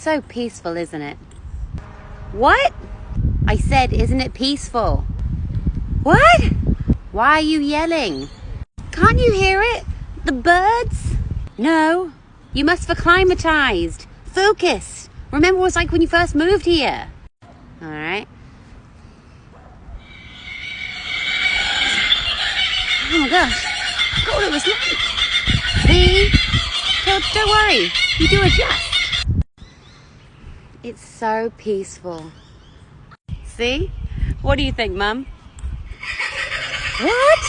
so peaceful, isn't it? What? I said, isn't it peaceful? What? Why are you yelling? Can't you hear it? The birds? No, you must have acclimatized. Focus. Remember what it was like when you first moved here. All right. Oh my gosh. God, it was like. See? Don't worry. You do adjust. It's so peaceful. See? What do you think, Mum? What?